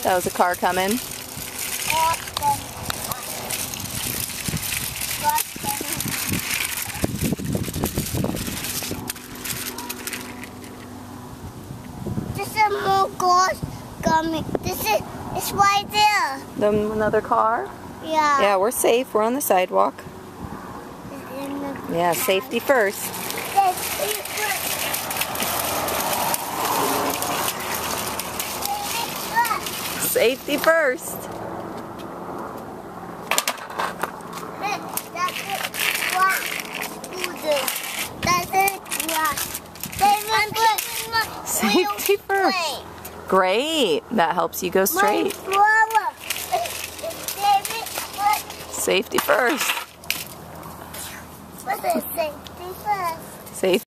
That was a car coming. This is more cars coming. It's right there. Then another car? Yeah. Yeah, we're safe. We're on the sidewalk. Yeah, safety first. Safety first. Safety first. Great. That helps you go straight. Safety first. What is safety first? Safety.